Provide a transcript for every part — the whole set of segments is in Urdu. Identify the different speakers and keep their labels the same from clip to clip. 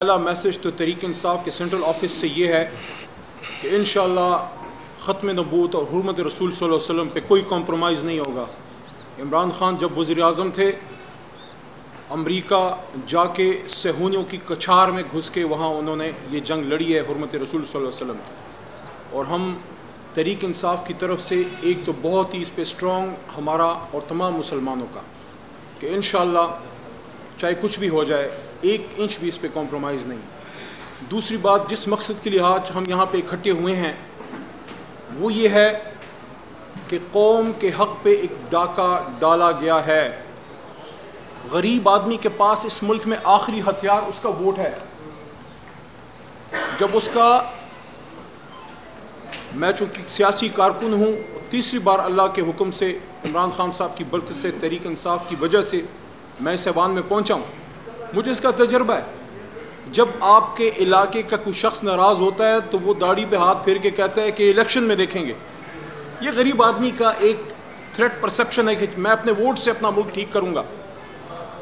Speaker 1: پہلا میسج تو تحریک انصاف کے سینٹرل آفس سے یہ ہے کہ انشاءاللہ ختم نبوت اور حرمت رسول صلی اللہ علیہ وسلم پہ کوئی کمپرومائز نہیں ہوگا۔ عمران خان جب وزیر اعظم تھے، امریکہ جا کے صہیونیوں کی کچھار میں گھس کے وہاں انہوں نے یہ جنگ لڑی ہے حرمت رسول صلی اللہ علیہ وسلم کی، اور ہم تحریک انصاف کی طرف سے ایک تو بہت ہی اس پہ اسٹرانگ ہمارا اور تمام مسلمانوں کا کہ انشاءاللہ چاہے کچھ بھی ہو جائے 1 انچ بھی اس پہ کمپرومائز نہیں۔ دوسری بات، جس مقصد کے لحاظ ہم یہاں پہ اکٹھے ہوئے ہیں وہ یہ ہے کہ قوم کے حق پہ ایک ڈاکہ ڈالا گیا ہے۔ غریب آدمی کے پاس اس ملک میں آخری ہتھیار اس کا ووٹ ہے۔ جب اس کا، میں چونکہ سیاسی کارکن ہوں، تیسری بار اللہ کے حکم سے عمران خان صاحب کی برکت سے تحریک انصاف کی وجہ سے میں اس ایوان میں پہنچا ہوں، مجھے اس کا تجربہ ہے۔ جب آپ کے علاقے کا کوئی شخص ناراض ہوتا ہے تو وہ داڑھی پہ ہاتھ پھیر کے کہتا ہے کہ الیکشن میں دیکھیں گے۔ یہ غریب آدمی کا ایک تھریٹ پرسیپشن ہے کہ میں اپنے ووٹ سے اپنا ملک ٹھیک کروں گا۔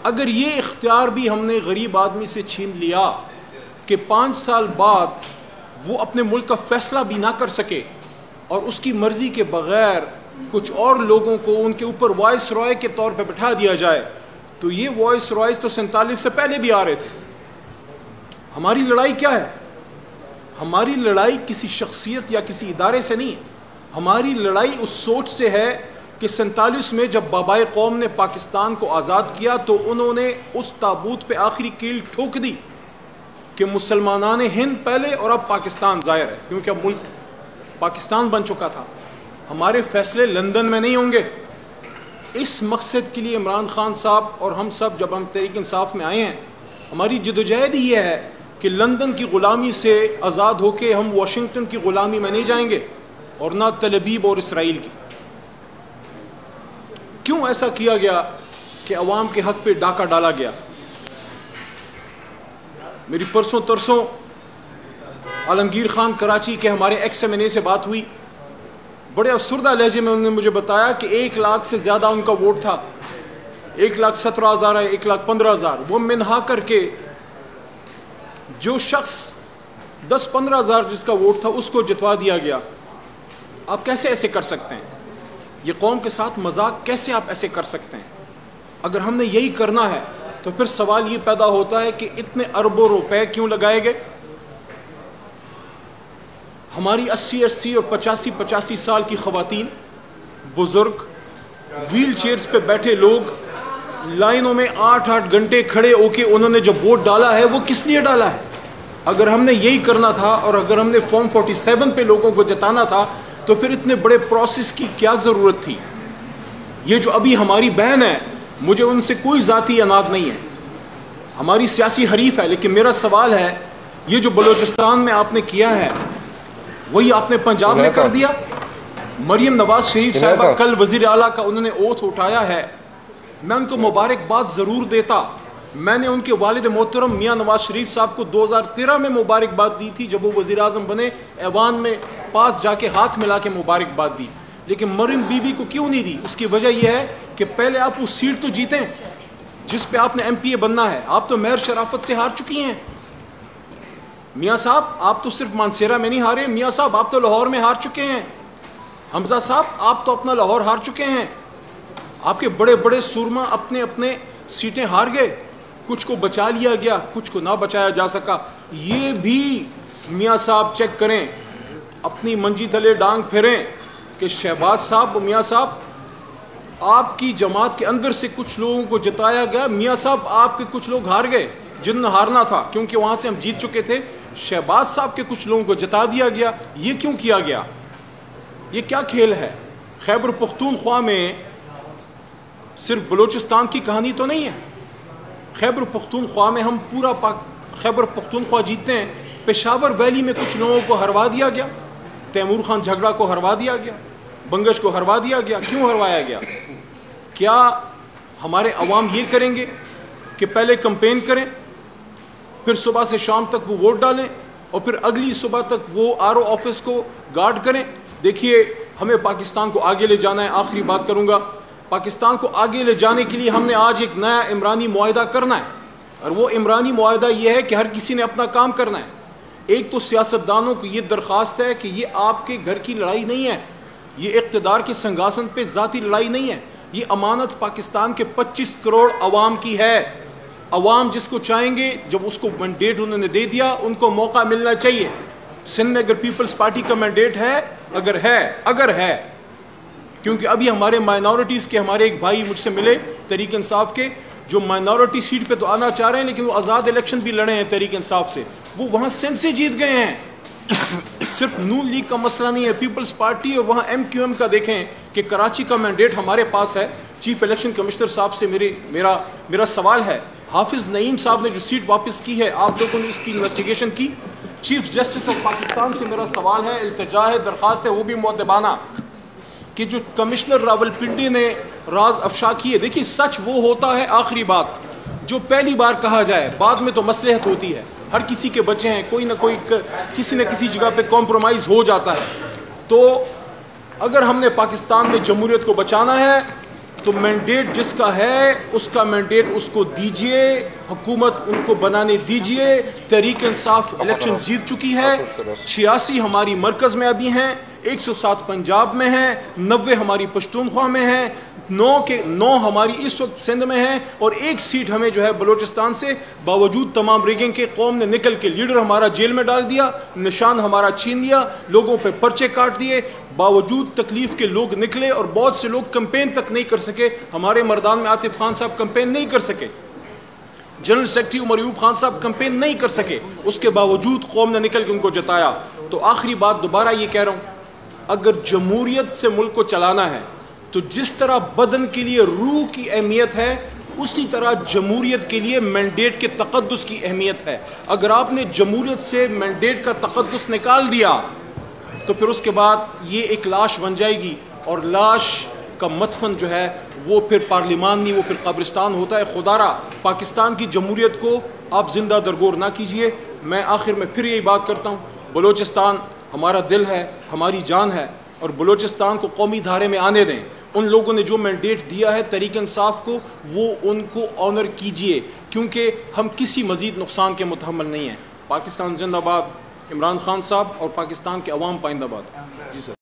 Speaker 1: اگر یہ اختیار بھی ہم نے غریب آدمی سے چھین لیا کہ 5 سال بعد وہ اپنے ملک کا فیصلہ بھی نہ کر سکے اور اس کی مرضی کے بغیر کچھ اور لوگوں کو ان کے اوپر وائس رائے کے طور پہ بٹھا دیا جائے، تو یہ وائس رائز تو 47 سے پہلے بھی آ رہے تھے۔ ہماری لڑائی کیا ہے؟ ہماری لڑائی کسی شخصیت یا کسی ادارے سے نہیں ہے، ہماری لڑائی اس سوچ سے ہے کہ 47 میں جب بابائے قوم نے پاکستان کو آزاد کیا تو انہوں نے اس تابوت پہ آخری کیل ٹھوک دی کہ مسلمانان ہند پہلے اور اب پاکستان ظاہر ہے، کیونکہ اب ملک پاکستان بن چکا تھا۔ ہمارے فیصلے لندن میں نہیں ہوں گے۔ اس مقصد کے لیے عمران خان صاحب اور ہم سب جب ہم تحریک انصاف میں آئے ہیں، ہماری جدوجہد ہی یہ ہے کہ لندن کی غلامی سے آزاد ہو کے ہم واشنگٹن کی غلامی میں نہیں جائیں گے اور نہ تل ابیب اور اسرائیل کی۔ کیوں ایسا کیا گیا کہ عوام کے حق پہ ڈاکہ ڈالا گیا؟ میری پرسوں ترسوں عالمگیر خان کراچی کے ہمارے ایکس ایم این اے سے بات ہوئی، بڑے افسردہ لہجے میں انہوں نے مجھے بتایا کہ 1 لاکھ سے زیادہ ان کا ووٹ تھا، 1,17,000 ہے، 1,15,000، وہ منہا کر کے جو شخص 10-15 جس کا ووٹ تھا اس کو جتوا دیا گیا۔ آپ کیسے ایسے کر سکتے ہیں؟ یہ قوم کے ساتھ مذاق کیسے آپ ایسے کر سکتے ہیں؟ اگر ہم نے یہی کرنا ہے تو پھر سوال یہ پیدا ہوتا ہے کہ اتنے اربوں روپے کیوں لگائے گئے؟ ہماری 80 اور 85 سال کی خواتین، بزرگ، ویل چیئرز پہ بیٹھے لوگ لائنوں میں 8 گھنٹے کھڑے ہو کے انہوں نے جب ووٹ ڈالا ہے وہ کس لیے ڈالا ہے؟ اگر ہم نے یہی کرنا تھا اور اگر ہم نے فارم 47 پہ لوگوں کو جتانا تھا تو پھر اتنے بڑے پروسیس کی کیا ضرورت تھی؟ یہ جو ابھی ہماری بہن ہے، مجھے ان سے کوئی ذاتی عناد نہیں ہے، ہماری سیاسی حریف ہے، لیکن میرا سوال ہے یہ جو بلوچستان میں آپ نے کیا ہے وہی آپ نے پنجاب میں کر دیا۔ مریم نواز شریف صاحبہ کل وزیر اعلیٰ کا انہوں نے اوتھ اٹھایا ہے، میں ان کو مبارکباد ضرور دیتا۔ میں نے ان کے والد محترم میاں نواز شریف صاحب کو 2013 میں مبارکباد دی تھی جب وہ وزیر اعظم بنے، ایوان میں پاس جا کے ہاتھ ملا کے مبارکباد دی، لیکن مریم بی بی کو کیوں نہیں دی؟ اس کی وجہ یہ ہے کہ پہلے آپ اس سیٹ تو جیتیں جس پہ آپ نے ایم پی اے بننا ہے۔ آپ تو مہر شرافت سے ہار چکی ہیں۔ میاں صاحب آپ تو صرف مانسیرا میں نہیں ہارے، میاں صاحب آپ تو لاہور میں ہار چکے ہیں، حمزہ صاحب آپ تو اپنا لاہور ہار چکے ہیں۔ آپ کے بڑے بڑے سورما اپنے اپنے سیٹیں ہار گئے، کچھ کو بچا لیا گیا، کچھ کو نہ بچایا جا سکا۔ یہ بھی میاں صاحب چیک کریں، اپنی منجی تلے ڈانگ پھیریں کہ شہباز صاحب، میاں صاحب آپ کی جماعت کے اندر سے کچھ لوگوں کو جتایا گیا، میاں صاحب آپ کے کچھ لوگ ہار گئے جن نے ہارنا تھا کیونکہ وہاں سے ہم جیت چکے تھے، شہباز صاحب کے کچھ لوگوں کو جتا دیا گیا۔ یہ کیوں کیا گیا؟ یہ کیا کھیل ہے؟ خیبر پختونخوا میں صرف بلوچستان کی کہانی تو نہیں ہے، خیبر پختونخوا میں ہم پورا خیبر پختونخوا جیتتے ہیں۔ پشاور ویلی میں کچھ لوگوں کو ہروا دیا گیا، تیمور خان جھگڑا کو ہروا دیا گیا، بنگش کو ہروا دیا گیا۔ کیوں ہروایا گیا؟ کیا ہمارے عوام یہ کریں گے کہ پہلے کمپین کریں، پھر صبح سے شام تک وہ ووٹ ڈالیں اور پھر اگلی صبح تک وہ آر او آفس کو گارڈ کریں؟ دیکھیے، ہمیں پاکستان کو آگے لے جانا ہے۔ آخری بات کروں گا، پاکستان کو آگے لے جانے کے لیے ہم نے آج ایک نیا عمرانی معاہدہ کرنا ہے۔ اور وہ عمرانی معاہدہ یہ ہے کہ ہر کسی نے اپنا کام کرنا ہے. ایک تو سیاستدانوں کو یہ درخواست ہے کہ یہ آپ کے گھر کی لڑائی نہیں ہے, یہ اقتدار کے سنگاسن پہ ذاتی لڑائی نہیں ہے, یہ امانت پاکستان کے 25 کروڑ عوام کی ہے. عوام جس کو چاہیں گے, جب اس کو مینڈیٹ انہوں نے دے دیا, ان کو موقع ملنا چاہیے. سندھ میں اگر پیپلز پارٹی کا مینڈیٹ ہے, اگر ہے کیونکہ ابھی ہمارے مائنورٹیز کے ہمارے ایک بھائی مجھ سے ملے تحریک انصاف کے, جو مائنورٹی سیٹ پہ تو آنا چاہ رہے ہیں لیکن وہ آزاد الیکشن بھی لڑے ہیں تحریک انصاف سے, وہ وہاں سندھ سے جیت گئے ہیں. صرف نون لیگ کا مسئلہ نہیں ہے, پیپلز پارٹی اور وہاں MQM کا دیکھیں کہ کراچی کا مینڈیٹ ہمارے پاس ہے. چیف الیکشن کمشنر صاحب سے میرا سوال ہے, حافظ نعیم صاحب نے جو سیٹ واپس کی ہے, آپ لوگوں نے اس کی انویسٹیگیشن کی؟ چیف جسٹس آف پاکستان سے میرا سوال ہے, التجا ہے, درخواست ہے, وہ بھی مؤدبانہ, کہ جو کمشنر راولپنڈی نے راز افشا کی ہے. دیکھیے سچ وہ ہوتا ہے آخری بات جو پہلی بار کہا جائے, بعد میں تو مصلحت ہوتی ہے. ہر کسی کے بچے ہیں, کوئی نہ کوئی کسی نہ کسی جگہ پہ کمپرومائز ہو جاتا ہے. تو اگر ہم نے پاکستان میں جمہوریت کو بچانا ہے تو مینڈیٹ جس کا ہے اس کا مینڈیٹ اس کو دیجئے, حکومت ان کو بنانے دیجئے. تحریک انصاف الیکشن جیت چکی ہے, 86 ہماری مرکز میں ابھی ہیں, 107 پنجاب میں ہیں, 90 ہماری پشتونخوا میں ہیں, 9 ہماری اس وقت سندھ میں ہیں, اور 1 سیٹ ہمیں جو ہے بلوچستان سے. باوجود تمام ریگنگ کے قوم نے نکل کے لیڈر ہمارا جیل میں ڈال دیا, نشان ہمارا چھین لیا, لوگوں پہ پرچے کاٹ دیے. باوجود تکلیف کے لوگ نکلے اور بہت سے لوگ کمپین تک نہیں کر سکے. ہمارے مردان میں عاطف خان صاحب کمپین نہیں کر سکے, جنرل سیکرٹری عمر ایوب خان صاحب کمپین نہیں کر سکے, اس کے باوجود قوم نے نکل کے ان کو جتایا. تو آخری بات دوبارہ یہ کہہ رہا ہوں, اگر جمہوریت سے ملک کو چلانا ہے تو جس طرح بدن کے لیے روح کی اہمیت ہے, اسی طرح جمہوریت کے لیے مینڈیٹ کے تقدس کی اہمیت ہے. اگر آپ نے جمہوریت سے مینڈیٹ کا تقدس نکال دیا تو پھر اس کے بعد یہ ایک لاش بن جائے گی, اور لاش کا مدفن جو ہے وہ پھر پارلیمان نہیں, وہ پھر قبرستان ہوتا ہے. خدا را پاکستان کی جمہوریت کو آپ زندہ درگور نہ کیجئے. میں آخر میں پھر یہی بات کرتا ہوں, بلوچستان ہمارا دل ہے, ہماری جان ہے, اور بلوچستان کو قومی دھارے میں آنے دیں. ان لوگوں نے جو مینڈیٹ دیا ہے تحریک انصاف کو, وہ ان کو آنر کیجئے, کیونکہ ہم کسی مزید نقصان کے متحمل نہیں ہیں. پاکستان زندہ باد, عمران خان صاحب, اور پاکستان کے عوام پائندہ باد. جی سر.